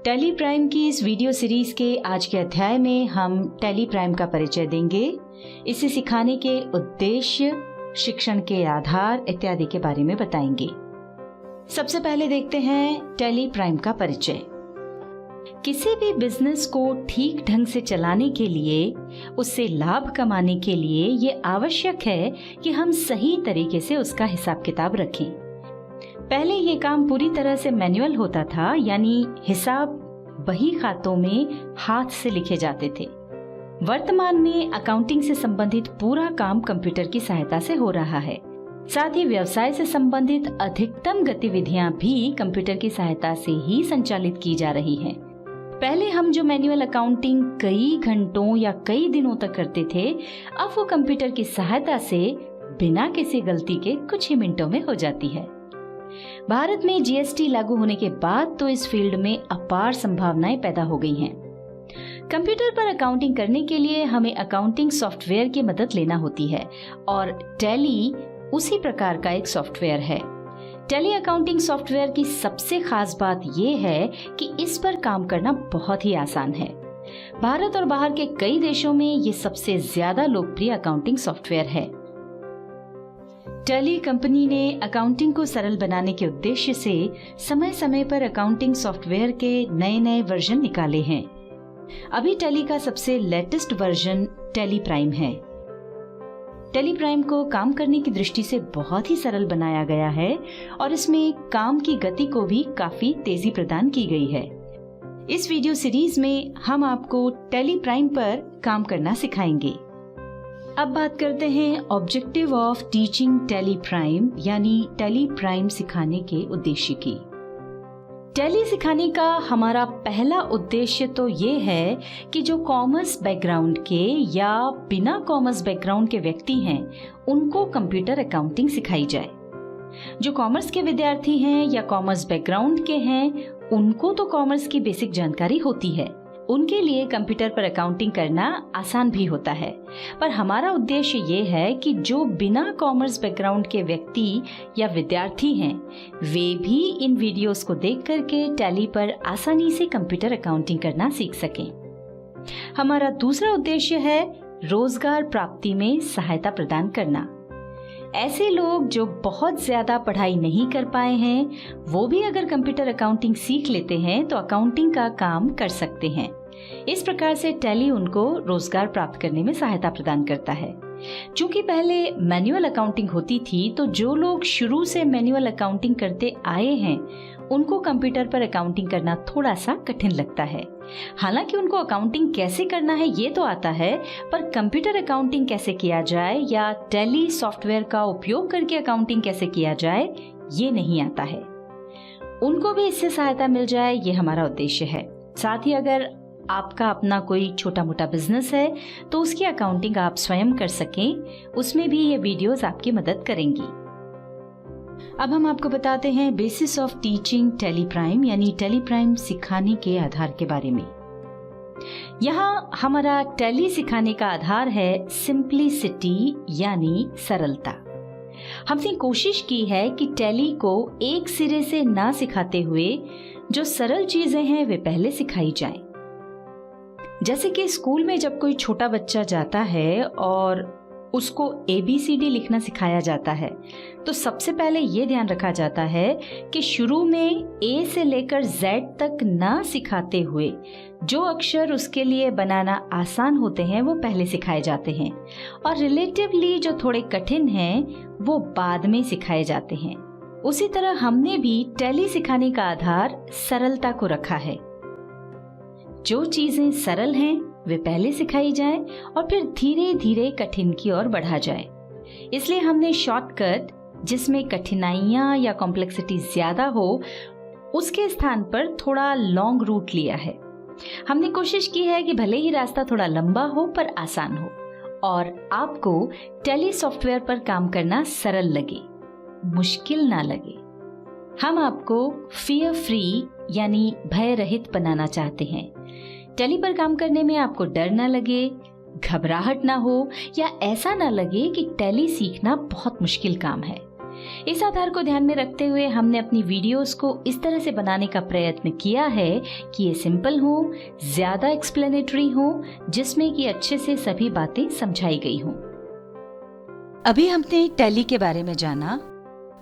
Tally prime की इस video series के आज के अध्याय में हम टैली प्राइम का परिचय देंगे, इसे सिखाने के उद्देश्य, शिक्षण के आधार इत्यादि के बारे में बताएंगे। सबसे पहले देखते हैं टैली प्राइम का परिचय। किसी भी बिजनेस को ठीक ढंग से चलाने के लिए, उससे लाभ कमाने के लिए ये आवश्यक है कि हम सही तरीके से उसका हिसाब किताब रखें। पहले ये काम पूरी तरह से मैनुअल होता था, यानी हिसाब बही खातों में हाथ से लिखे जाते थे। वर्तमान में अकाउंटिंग से संबंधित पूरा काम कंप्यूटर की सहायता से हो रहा है। साथ ही व्यवसाय से संबंधित अधिकतम गतिविधियां भी कंप्यूटर की सहायता से ही संचालित की जा रही हैं। पहले हम जो मैनुअल अकाउंटिंग कई घंटों या कई दिनों तक करते थे, अब वो कंप्यूटर की सहायता से बिना किसी गलती के कुछ ही मिनटों में हो जाती है। भारत में जीएसटी लागू होने के बाद तो इस फील्ड में अपार संभावनाएं पैदा हो गई हैं। कंप्यूटर पर अकाउंटिंग करने के लिए हमें अकाउंटिंग सॉफ्टवेयर की मदद लेना होती है और टैली उसी प्रकार का एक सॉफ्टवेयर है। टैली अकाउंटिंग सॉफ्टवेयर की सबसे खास बात यह है कि इस पर काम करना बहुत ही आसान है। भारत और बाहर के कई देशों में ये सबसे ज्यादा लोकप्रिय अकाउंटिंग सॉफ्टवेयर है। टैली कंपनी ने अकाउंटिंग को सरल बनाने के उद्देश्य से समय समय पर अकाउंटिंग सॉफ्टवेयर के नए नए वर्जन निकाले हैं। अभी टैली का सबसे लेटेस्ट वर्जन टैली प्राइम है। टैली प्राइम को काम करने की दृष्टि से बहुत ही सरल बनाया गया है और इसमें काम की गति को भी काफी तेजी प्रदान की गई है। इस वीडियो सीरीज में हम आपको टैली प्राइम पर काम करना सिखाएंगे। अब बात करते हैं objective of teaching tally prime, यानी टैली प्राइम सिखाने के उद्देश्य की। टैली सिखाने का हमारा पहला उद्देश्य तो ये है कि जो कॉमर्स बैकग्राउंड के या बिना कॉमर्स बैकग्राउंड के व्यक्ति हैं, उनको कंप्यूटर अकाउंटिंग सिखाई जाए। जो कॉमर्स के विद्यार्थी हैं या कॉमर्स बैकग्राउंड के हैं, उनको तो कॉमर्स की बेसिक जानकारी होती है, उनके लिए कंप्यूटर पर अकाउंटिंग करना आसान भी होता है। पर हमारा उद्देश्य ये है कि जो बिना कॉमर्स बैकग्राउंड के व्यक्ति या विद्यार्थी हैं, वे भी इन वीडियोस को देख करके टैली पर आसानी से कंप्यूटर अकाउंटिंग करना सीख सकें। हमारा दूसरा उद्देश्य है रोजगार प्राप्ति में सहायता प्रदान करना। ऐसे लोग जो बहुत ज्यादा पढ़ाई नहीं कर पाए हैं, वो भी अगर कंप्यूटर अकाउंटिंग सीख लेते हैं तो अकाउंटिंग का काम कर सकते हैं। इस प्रकार से टैली उनको रोजगार प्राप्त करने में सहायता प्रदान करता है। चूंकि पहले मैनुअल अकाउंटिंग होती थी, तो जो लोग शुरू से मैनुअल अकाउंटिंग करते आए हैं, उनको कंप्यूटर पर अकाउंटिंग करना थोड़ा सा कठिन लगता है। हालांकि उनको अकाउंटिंग कैसे करना है ये तो आता है, पर कंप्यूटर अकाउंटिंग कैसे किया जाए या टैली सॉफ्टवेयर का उपयोग करके अकाउंटिंग कैसे किया जाए, ये नहीं आता है। उनको भी इससे सहायता मिल जाए, ये हमारा उद्देश्य है। साथ ही अगर आपका अपना कोई छोटा मोटा बिजनेस है तो उसकी अकाउंटिंग आप स्वयं कर सकें, उसमें भी ये वीडियोस आपकी मदद करेंगी। अब हम आपको बताते हैं basis of teaching tally prime, यानी टैली प्राइम सिखाने के आधार के बारे में। यहाँ हमारा टैली सिखाने का आधार है सिंप्लिसिटी, यानी सरलता। हमने कोशिश की है कि टैली को एक सिरे से ना सिखाते हुए जो सरल चीजें हैं वे पहले सिखाई जाएं। जैसे कि स्कूल में जब कोई छोटा बच्चा जाता है और उसको ABCD लिखना सिखाया जाता है, तो सबसे पहले ये ध्यान रखा जाता है कि शुरू में A से लेकर Z तक ना सिखाते हुए जो अक्षर उसके लिए बनाना आसान होते हैं वो पहले सिखाए जाते हैं, और रिलेटिवली जो थोड़े कठिन हैं वो बाद में सिखाए जाते हैं। उसी तरह हमने भी टैली सिखाने का आधार सरलता को रखा है। जो चीजें सरल हैं वे पहले सिखाई जाएं और फिर धीरे धीरे कठिन की ओर बढ़ा जाए। इसलिए हमने शॉर्टकट, जिसमें कठिनाइयां या कॉम्प्लेक्सिटी ज्यादा हो, उसके स्थान पर थोड़ा लॉन्ग रूट लिया है। हमने कोशिश की है कि भले ही रास्ता थोड़ा लंबा हो पर आसान हो और आपको टैली सॉफ्टवेयर पर काम करना सरल लगे, मुश्किल ना लगे। हम आपको फियर फ्री, यानी भय रहित बनाना चाहते हैं। टैली पर काम करने में आपको डर ना लगे, घबराहट ना हो, या ऐसा ना लगे कि टैली सीखना बहुत मुश्किल काम है। इस आधार को ध्यान में रखते हुए हमने अपनी वीडियोस को इस तरह से बनाने का प्रयत्न किया है कि ये सिंपल हो, ज्यादा एक्सप्लेनेटरी हो, जिसमें कि अच्छे से सभी बातें समझाई गई हों। अभी हमने टैली के बारे में जाना।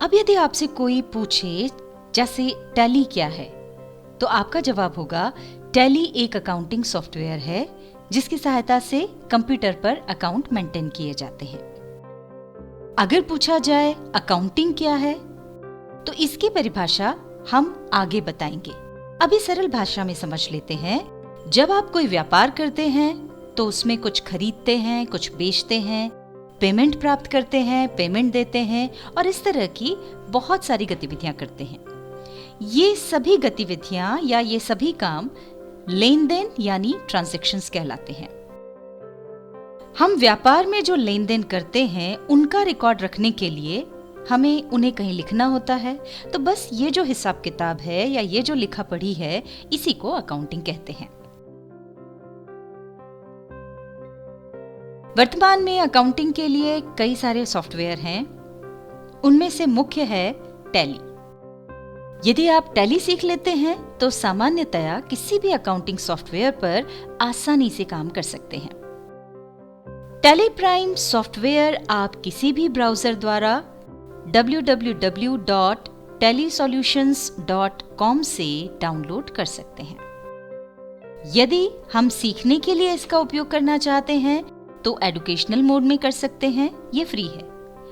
अब यदि आपसे कोई पूछे जैसे टैली क्या है, तो आपका जवाब होगा टैली एक अकाउंटिंग सॉफ्टवेयर है जिसकी सहायता से कंप्यूटर पर अकाउंट मेंटेन किए जाते हैं। अगर पूछा जाए अकाउंटिंग क्या है, तो इसकी परिभाषा हम आगे बताएंगे। अभी सरल भाषा में समझ लेते हैं। जब आप कोई व्यापार करते हैं तो उसमें कुछ खरीदते हैं, कुछ बेचते हैं, पेमेंट प्राप्त करते हैं, पेमेंट देते हैं और इस तरह की बहुत सारी गतिविधियां करते हैं। ये सभी गतिविधियां या ये सभी काम लेन देन यानी ट्रांजैक्शंस कहलाते हैं। हम व्यापार में जो लेन देन करते हैं उनका रिकॉर्ड रखने के लिए हमें उन्हें कहीं लिखना होता है। तो बस ये जो हिसाब किताब है या ये जो लिखा पढ़ी है, इसी को अकाउंटिंग कहते हैं। वर्तमान में अकाउंटिंग के लिए कई सारे सॉफ्टवेयर हैं। उनमें से मुख्य है टैली। यदि आप टैली सीख लेते हैं तो सामान्यतया किसी भी अकाउंटिंग सॉफ्टवेयर पर आसानी से काम कर सकते हैं। टैली प्राइम सॉफ्टवेयर आप किसी भी ब्राउजर द्वारा www.tellysolutions.com से डाउनलोड कर सकते हैं। यदि हम सीखने के लिए इसका उपयोग करना चाहते हैं तो एजुकेशनल मोड में कर सकते हैं। ये फ्री है।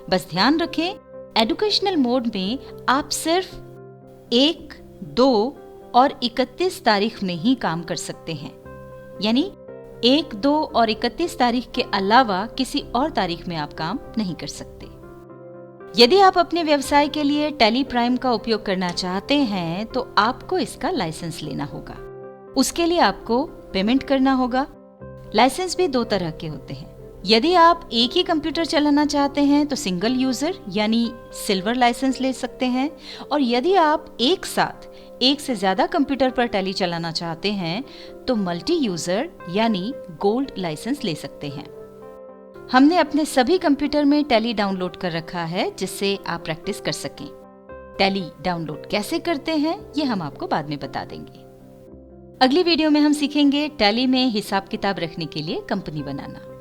बस ध्यान रखें, एजुकेशनल मोड में आप सिर्फ 1, 2 और 31 तारीख में ही काम कर सकते हैं। यानी 1, 2 और 31 तारीख के अलावा किसी और तारीख में आप काम नहीं कर सकते। यदि आप अपने व्यवसाय के लिए टैली प्राइम का उपयोग करना चाहते हैं तो आपको इसका लाइसेंस लेना होगा। उसके लिए आपको पेमेंट करना होगा। लाइसेंस भी 2 तरह के होते हैं। यदि आप एक ही कंप्यूटर चलाना चाहते हैं तो सिंगल यूजर यानी सिल्वर लाइसेंस ले सकते हैं, और यदि आप एक साथ एक से ज्यादा कंप्यूटर पर टैली चलाना चाहते हैं तो मल्टी यूजर यानी गोल्ड लाइसेंस ले सकते हैं। हमने अपने सभी कंप्यूटर में टैली डाउनलोड कर रखा है जिससे आप प्रैक्टिस कर सकें। टैली डाउनलोड कैसे करते हैं ये हम आपको बाद में बता देंगे। अगली वीडियो में हम सीखेंगे टैली में हिसाब किताब रखने के लिए कंपनी बनाना।